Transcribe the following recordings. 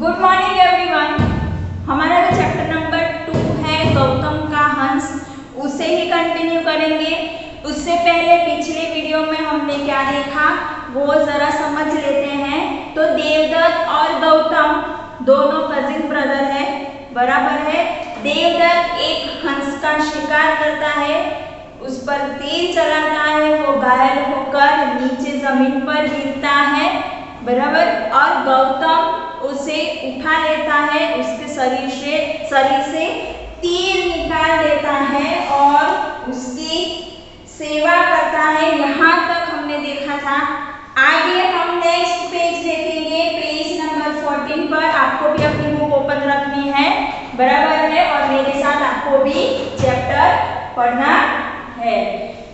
Good morning everyone. हमारा जो chapter number 2 है गौतम का हंस, उसे ही कंटिन्यू करेंगे। उससे पहले पिछले वीडियो में हमने क्या देखा वो जरा समझ लेते हैं। तो देवदत्त और गौतम दोनों कजिन ब्रदर है, बराबर है। देवदत्त एक हंस का शिकार करता है, उस पर तीर चलाता है, वो घायल होकर नीचे जमीन पर गिरता है, बराबर। और गौतम उसे उठा लेता है, उसके शरीर से तीर निकाल देता है और उसकी सेवा करता है। यहाँ तक हमने देखा था। आगे हम नेक्स्ट पेज देखेंगे, पेज नंबर 14 पर। आपको भी अपनी बुक ओपन रखनी है, बराबर है, और मेरे साथ आपको भी चैप्टर पढ़ना है।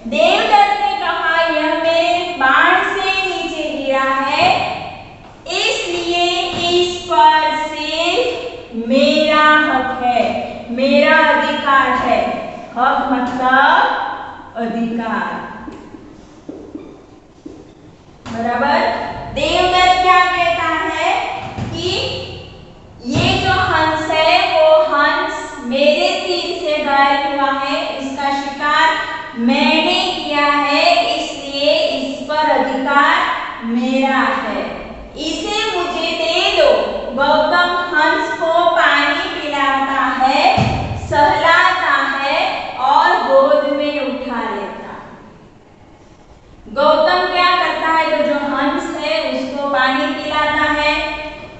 देवदत्त ने कहा यह मेरे बाण से नीचे गिरा है, इसलिए इस पर सिर्फ मेरा हक है, मेरा अधिकार है। हक मतलब अधिकार, बराबर। देवदत्त क्या कहता है कि ये जो हंस है वो हंस मेरे तीर से घायल हुआ है, इसका शिकार मैंने किया है, इसलिए इस पर अधिकार मेरा है, इसे मुझे दे दो। गौतम हंस को पानी पिलाता है, सहलाता है और गोद में उठा लेता। गौतम क्या करता है, तो जो हंस है उसको पानी पिलाता है,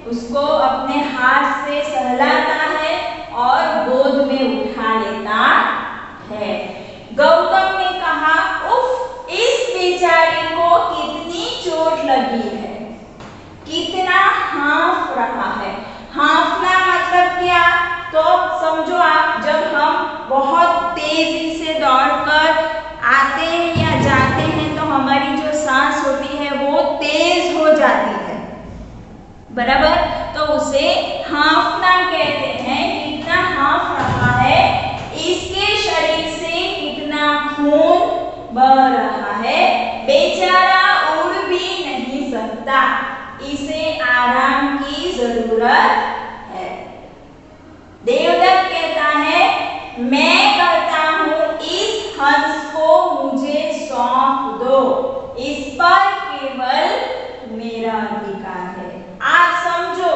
उसको अपने हाथ से सहलाता है और गोद में उठा लेता है। गौतम ने कहा उफ, इस बेचारी को कितनी चोट लगी है, कितना हाँफ रहा है। हाँफना मतलब क्या, तो समझो आप, जब हम बहुत तेजी से दौड़कर आते हैं या जाते हैं तो हमारी जो सांस होती है वो तेज हो जाती है, बराबर। तो उसे हाँफना कहते हैं। कितना हाँफ रहा है, इसके शरीर से कितना खून बह रहा है, बेचारा उड़ भी नहीं सकता, इसे आराम की जरूरत है। देवदत्त कहता है मैं कहता हूं इस हंस को मुझे सौंप दो, इस पर केवल मेरा अधिकार है। आप समझो,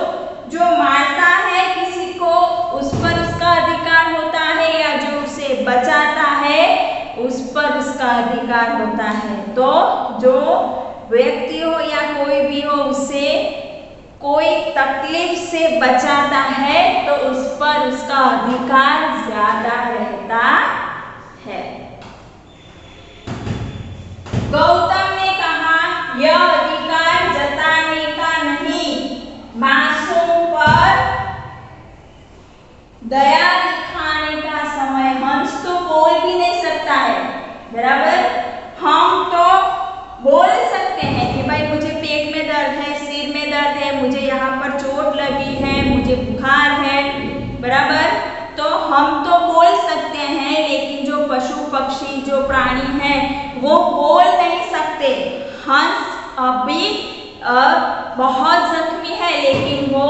जो मारता है किसी को उस पर उसका अधिकार होता है, या जो उसे बचाता है उस पर उसका अधिकार होता है। तो जो व्यक्ति हो या कोई भी हो, उसे कोई तकलीफ से बचाता है तो उस पर उसका अधिकार ज्यादा रहता है। गौतम ने कहा यह अधिकार जताने का नहीं, मासूम पर दया दिखाने का समय। हंस तो बोल भी नहीं सकता है, बराबर। हम तो बोल सकते हैं कि भाई मुझे पेट में दर्द है, सिर में दर्द है, मुझे यहाँ पर चोट लगी है, मुझे बुखार है, बराबर। तो हम तो बोल सकते हैं, लेकिन जो पशु पक्षी जो प्राणी हैं वो बोल नहीं सकते। हंस अभी बहुत जख्मी है लेकिन वो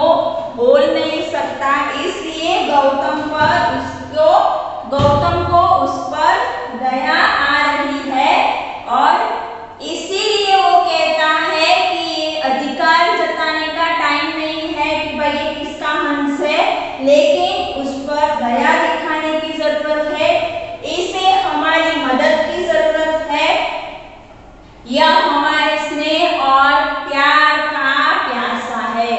बोल नहीं सकता, इसलिए गौतम को उस पर दया आ रही है और इसीलिए वो कहता है कि ये अधिकार जताने का टाइम नहीं है कि भाई ये किसका हंस है, लेकिन उस पर दया दिखाने की जरूरत है, इसे हमारी मदद की जरूरत है। यह हमारे स्नेह और प्यार का प्यासा है,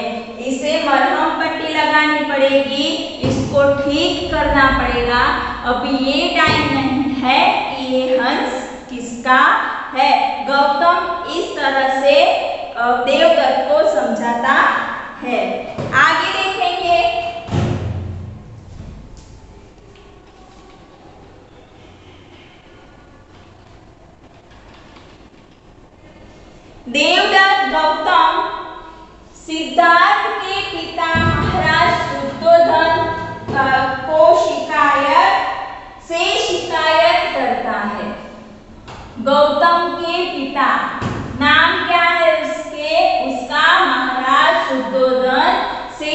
इसे मरहम पट्टी लगानी पड़ेगी, इसको ठीक करना पड़ेगा। अभी ये टाइम नहीं है कि ये हंस किसका है। गौतम इस तरह से देवदत्त को समझाता है। आगे देखेंगे, देवदत्त गौतम सिद्धार्थ के पिता महाराज शुद्धोधन को शिकायत करता है। गौतम के पिता नाम क्या है उसका महाराज शुद्धोधन से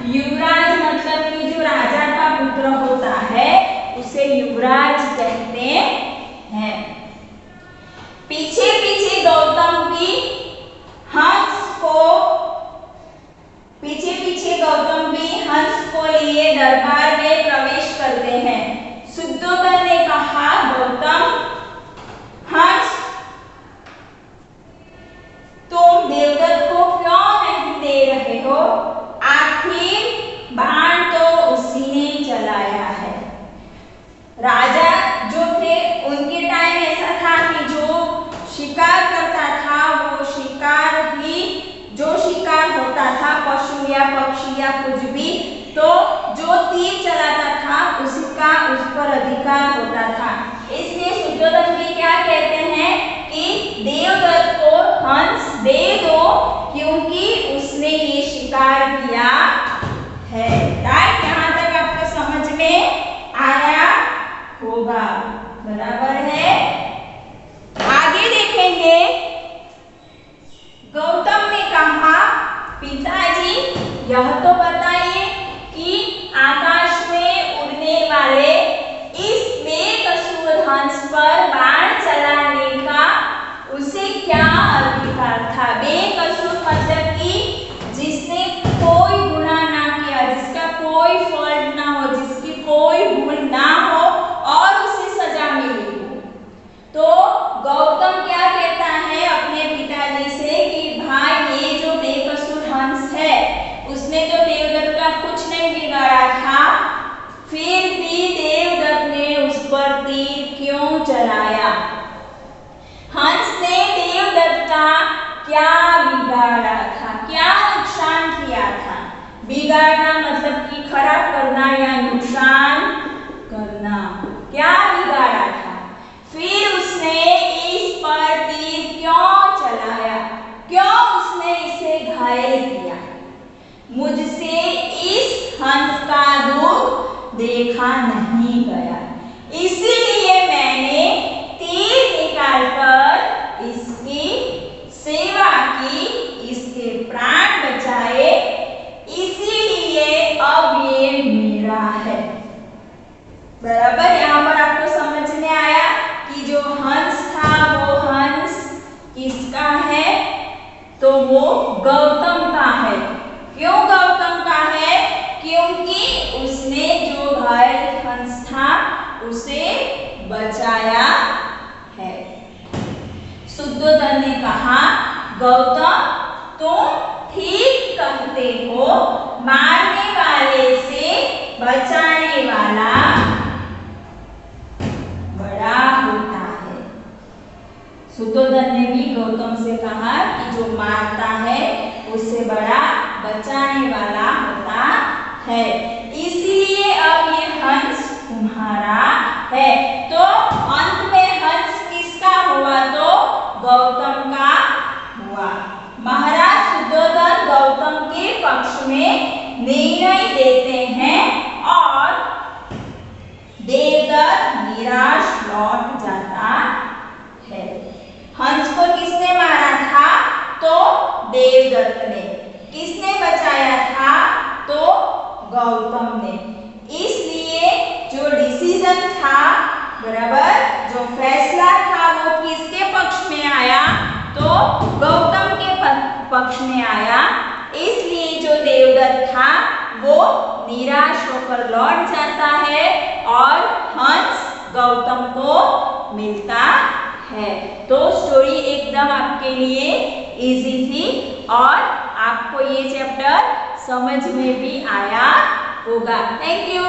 युवराज मतलब कि जो राजा का पुत्र होता है उसे युवराज कहते हैं। पीछे पीछे गौतम भी हंस को लिए दरबार में प्रवेश करते हैं। शुद्धोधन ने कहा, गौतम, हंस, तुम देवदत्त को क्यों नहीं दे रहे हो? आखिर बाण तो उसी ने चलाया है। राजा जो थे उनके टाइम ऐसा था कि जो शिकार करता था वो शिकार ही, जो शिकार होता था पशु या पक्षी या कुछ भी, तो जो तीर चलाता था उसका उस पर अधिकार होता था। इसलिए शुद्धोधन भी क्या कहते हैं कि देवदत्त को हंस दे दो क्योंकि उसने ये शिकार किया है। राइट, यहाँ तक आपको समझ में आया होगा, बराबर है। आगे देखेंगे, गौतम ने कहा, पिताजी यह तो बताइए कि आकाश में उड़ने वाले इस बेकसूर हंस पर बाण चलाने का उसे क्या अधिकार था? बेकसूर मतलब कि जिसने कोई गुनाह ना किया, जिसका कोई फॉल्ट ना हो, जिसकी कोई भूल ना हो और उसे सजा मिली हो। तो गौतम क्या कहता है अपने पिताजी से कि भाई ये जो बेकसूर हंस है उसने तो देवदत्त का कुछ नहीं बिगाड़ा था, फिर भी देवदत्त ने उस पर तीर क्यों चलाया? हंस ने देवदत्त का क्या बिगाड़ा था, क्या नुकसान किया था? बिगाड़ना मतलब कि खराब करना या नुकसान करना। क्या बिगाड़ा था? फिर उसने इस पर तीर क्यों चलाया? क्यों उसने इसे घायल किया? मुझसे इस हंस का दुख देखा नहीं गया, इसीलिए मैंने तीर निकालकर इसकी सेवा की, इसके प्राण बचाए, इसीलिए अब ये मेरा है। बराबर, यहाँ पर आपको समझ में आया कि जो हंस था वो हंस किसका है? तो वो गौतम का है। क्यों गौतम का है? क्योंकि उसने जो घायल हंस था उसे बचाया है। शुद्धोधन ने कहा, गौतम तुम ठीक कहते हो, मारने वाले से बचाने वाला बड़ा होता है। शुद्धोधन ने भी गौतम से कहा कि जो मारता है उससे बड़ा बचाने वाला होता है, इसलिए अब ये हंस तुम्हारा है। तो अंत में हंस किसका हुआ? तो गौतम का हुआ। महाराज शुद्धोधन गौतम के पक्ष में निर्णय देते हैं और देवदत्त निराश लौट जाता है। हंस को किसने मारा था? तो देवदत्त ने। किसने बचाया था? तो गौतम ने। इसलिए जो डिसीजन था, बराबर, जो फैसला था वो किसके पक्ष में आया? तो गौतम के पक्ष में आया। इसलिए जो देवदत्त था वो निराश होकर लौट जाता है और हंस गौतम को मिलता है। तो स्टोरी एकदम आपके लिए इजी थी और आपको ये चैप्टर समझ में भी आया होगा। Thank you.